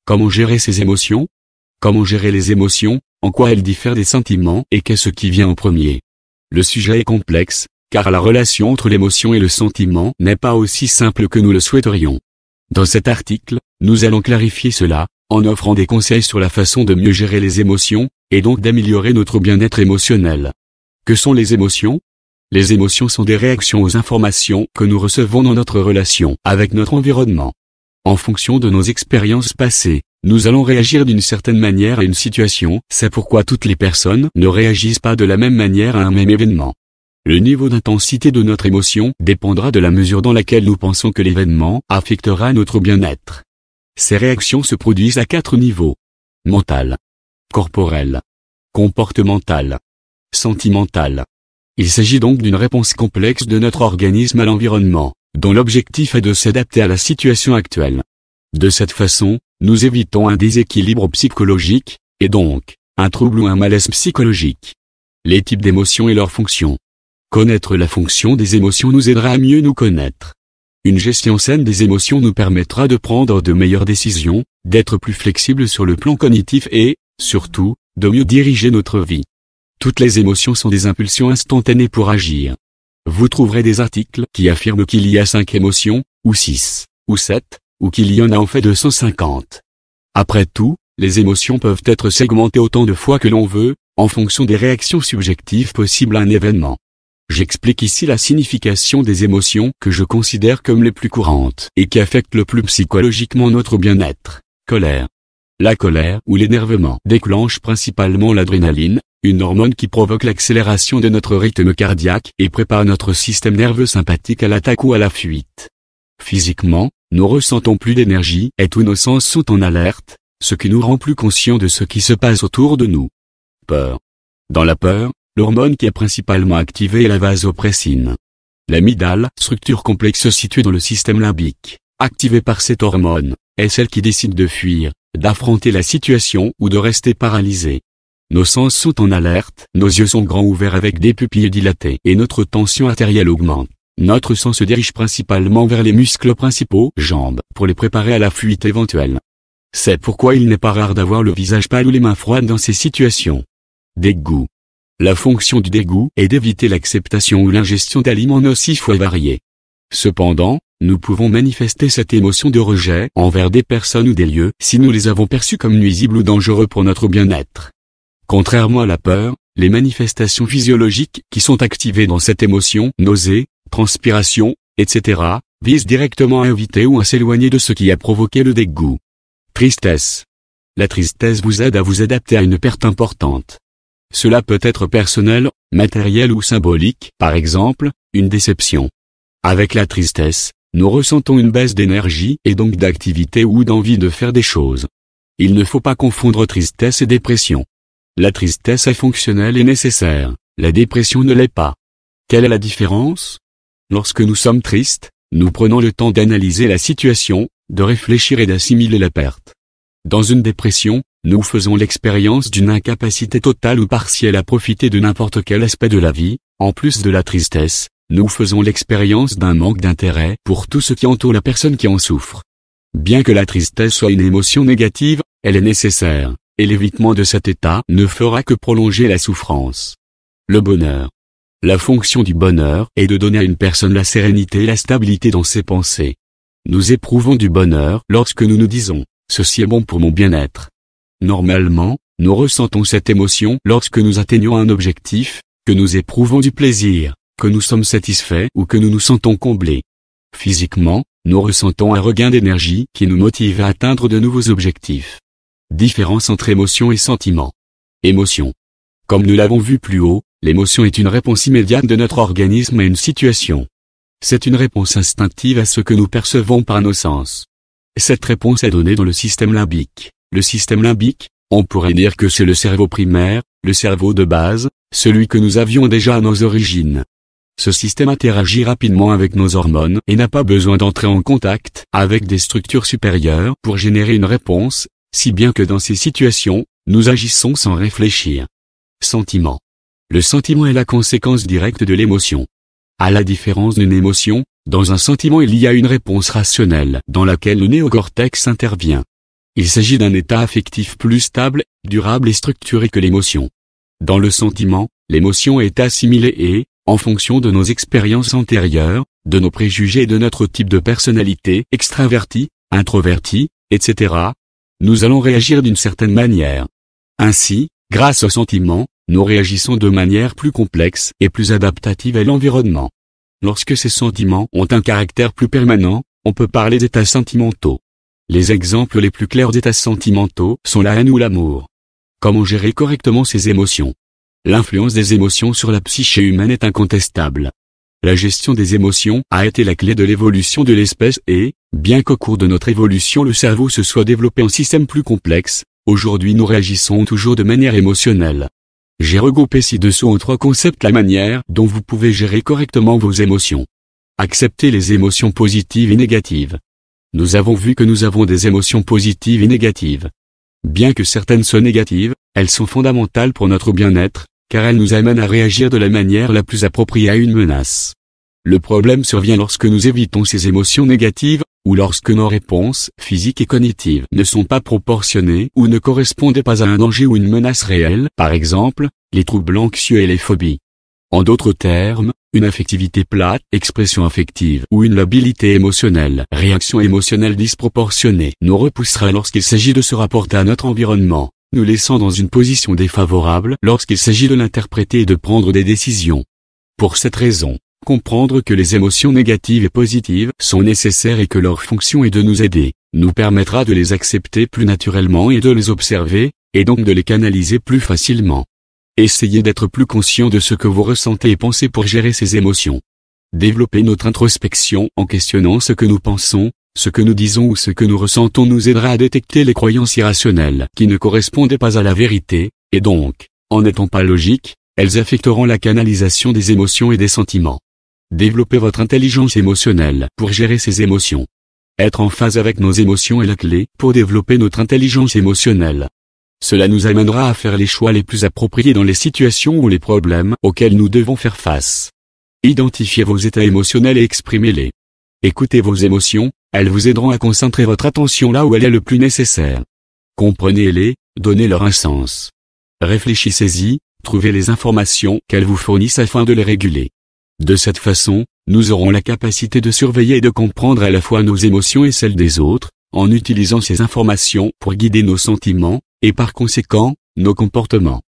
Comment gérer ses émotions? Comment gérer les émotions, en quoi elles diffèrent des sentiments et qu'est-ce qui vient en premier? Le sujet est complexe, car la relation entre l'émotion et le sentiment n'est pas aussi simple que nous le souhaiterions. Dans cet article, nous allons clarifier cela, en offrant des conseils sur la façon de mieux gérer les émotions, et donc d'améliorer notre bien-être émotionnel. Que sont les émotions? Les émotions sont des réactions aux informations que nous recevons dans notre relation avec notre environnement. En fonction de nos expériences passées, nous allons réagir d'une certaine manière à une situation, c'est pourquoi toutes les personnes ne réagissent pas de la même manière à un même événement. Le niveau d'intensité de notre émotion dépendra de la mesure dans laquelle nous pensons que l'événement affectera notre bien-être. Ces réactions se produisent à 4 niveaux. Mental, corporel, comportemental, sentimental. Il s'agit donc d'une réponse complexe de notre organisme à l'environnement, dont l'objectif est de s'adapter à la situation actuelle. De cette façon, nous évitons un déséquilibre psychologique, et donc, un trouble ou un malaise psychologique. Les types d'émotions et leurs fonctions. Connaître la fonction des émotions nous aidera à mieux nous connaître. Une gestion saine des émotions nous permettra de prendre de meilleures décisions, d'être plus flexible sur le plan cognitif et, surtout, de mieux diriger notre vie. Toutes les émotions sont des impulsions instantanées pour agir. Vous trouverez des articles qui affirment qu'il y a 5 émotions, ou 6, ou 7, ou qu'il y en a en fait 250. Après tout, les émotions peuvent être segmentées autant de fois que l'on veut, en fonction des réactions subjectives possibles à un événement. J'explique ici la signification des émotions que je considère comme les plus courantes et qui affectent le plus psychologiquement notre bien-être. Colère. La colère ou l'énervement déclenche principalement l'adrénaline, une hormone qui provoque l'accélération de notre rythme cardiaque et prépare notre système nerveux sympathique à l'attaque ou à la fuite. Physiquement, nous ressentons plus d'énergie et tous nos sens sont en alerte, ce qui nous rend plus conscients de ce qui se passe autour de nous. Peur. Dans la peur, l'hormone qui est principalement activée est la vasopressine. L'amygdale, structure complexe située dans le système limbique, activée par cette hormone, est celle qui décide de fuir, d'affronter la situation ou de rester paralysé. Nos sens sont en alerte, nos yeux sont grands ouverts avec des pupilles dilatées et notre tension artérielle augmente. Notre sang se dirige principalement vers les muscles principaux, jambes, pour les préparer à la fuite éventuelle. C'est pourquoi il n'est pas rare d'avoir le visage pâle ou les mains froides dans ces situations. Dégoût. La fonction du dégoût est d'éviter l'acceptation ou l'ingestion d'aliments nocifs ou avariés. Cependant, nous pouvons manifester cette émotion de rejet envers des personnes ou des lieux si nous les avons perçus comme nuisibles ou dangereux pour notre bien-être. Contrairement à la peur, les manifestations physiologiques qui sont activées dans cette émotion, nausées, transpiration, etc., visent directement à éviter ou à s'éloigner de ce qui a provoqué le dégoût. Tristesse. La tristesse vous aide à vous adapter à une perte importante. Cela peut être personnel, matériel ou symbolique, par exemple, une déception. Avec la tristesse, nous ressentons une baisse d'énergie et donc d'activité ou d'envie de faire des choses. Il ne faut pas confondre tristesse et dépression. La tristesse est fonctionnelle et nécessaire, la dépression ne l'est pas. Quelle est la différence? Lorsque nous sommes tristes, nous prenons le temps d'analyser la situation, de réfléchir et d'assimiler la perte. Dans une dépression, nous faisons l'expérience d'une incapacité totale ou partielle à profiter de n'importe quel aspect de la vie. En plus de la tristesse, nous faisons l'expérience d'un manque d'intérêt pour tout ce qui entoure la personne qui en souffre. Bien que la tristesse soit une émotion négative, elle est nécessaire, et l'évitement de cet état ne fera que prolonger la souffrance. Le bonheur. La fonction du bonheur est de donner à une personne la sérénité et la stabilité dans ses pensées. Nous éprouvons du bonheur lorsque nous nous disons « ceci est bon pour mon bien-être ». Normalement, nous ressentons cette émotion lorsque nous atteignons un objectif, que nous éprouvons du plaisir, que nous sommes satisfaits ou que nous nous sentons comblés. Physiquement, nous ressentons un regain d'énergie qui nous motive à atteindre de nouveaux objectifs. Différence entre émotion et sentiment. Émotion. Comme nous l'avons vu plus haut, l'émotion est une réponse immédiate de notre organisme à une situation. C'est une réponse instinctive à ce que nous percevons par nos sens. Cette réponse est donnée dans le système limbique. Le système limbique, on pourrait dire que c'est le cerveau primaire, le cerveau de base, celui que nous avions déjà à nos origines. Ce système interagit rapidement avec nos hormones et n'a pas besoin d'entrer en contact avec des structures supérieures pour générer une réponse, si bien que dans ces situations, nous agissons sans réfléchir. Sentiment. Le sentiment est la conséquence directe de l'émotion. À la différence d'une émotion, dans un sentiment il y a une réponse rationnelle dans laquelle le néocortex intervient. Il s'agit d'un état affectif plus stable, durable et structuré que l'émotion. Dans le sentiment, l'émotion est assimilée et, en fonction de nos expériences antérieures, de nos préjugés et de notre type de personnalité, extraverti, introverti, etc., nous allons réagir d'une certaine manière. Ainsi, grâce au sentiment, nous réagissons de manière plus complexe et plus adaptative à l'environnement. Lorsque ces sentiments ont un caractère plus permanent, on peut parler d'états sentimentaux. Les exemples les plus clairs d'états sentimentaux sont la haine ou l'amour. Comment gérer correctement ces émotions? L'influence des émotions sur la psyché humaine est incontestable. La gestion des émotions a été la clé de l'évolution de l'espèce et, bien qu'au cours de notre évolution le cerveau se soit développé en système plus complexe, aujourd'hui nous réagissons toujours de manière émotionnelle. J'ai regroupé ci-dessous en 3 concepts la manière dont vous pouvez gérer correctement vos émotions. Accepter les émotions positives et négatives. Nous avons vu que nous avons des émotions positives et négatives. Bien que certaines soient négatives, elles sont fondamentales pour notre bien-être, car elles nous amènent à réagir de la manière la plus appropriée à une menace. Le problème survient lorsque nous évitons ces émotions négatives, ou lorsque nos réponses physiques et cognitives ne sont pas proportionnées ou ne correspondent pas à un danger ou une menace réelle, par exemple, les troubles anxieux et les phobies. En d'autres termes, une affectivité plate, expression affective ou une labilité émotionnelle, réaction émotionnelle disproportionnée, nous repoussera lorsqu'il s'agit de se rapporter à notre environnement, nous laissant dans une position défavorable lorsqu'il s'agit de l'interpréter et de prendre des décisions. Pour cette raison, comprendre que les émotions négatives et positives sont nécessaires et que leur fonction est de nous aider, nous permettra de les accepter plus naturellement et de les observer, et donc de les canaliser plus facilement. Essayez d'être plus conscient de ce que vous ressentez et pensez pour gérer ces émotions. Développer notre introspection en questionnant ce que nous pensons, ce que nous disons ou ce que nous ressentons nous aidera à détecter les croyances irrationnelles qui ne correspondaient pas à la vérité, et donc, en n'étant pas logiques, elles affecteront la canalisation des émotions et des sentiments. Développez votre intelligence émotionnelle pour gérer ces émotions. Être en phase avec nos émotions est la clé pour développer notre intelligence émotionnelle. Cela nous amènera à faire les choix les plus appropriés dans les situations ou les problèmes auxquels nous devons faire face. Identifiez vos états émotionnels et exprimez-les. Écoutez vos émotions, elles vous aideront à concentrer votre attention là où elle est le plus nécessaire. Comprenez-les, donnez-leur un sens. Réfléchissez-y, trouvez les informations qu'elles vous fournissent afin de les réguler. De cette façon, nous aurons la capacité de surveiller et de comprendre à la fois nos émotions et celles des autres, en utilisant ces informations pour guider nos sentiments, et par conséquent, nos comportements.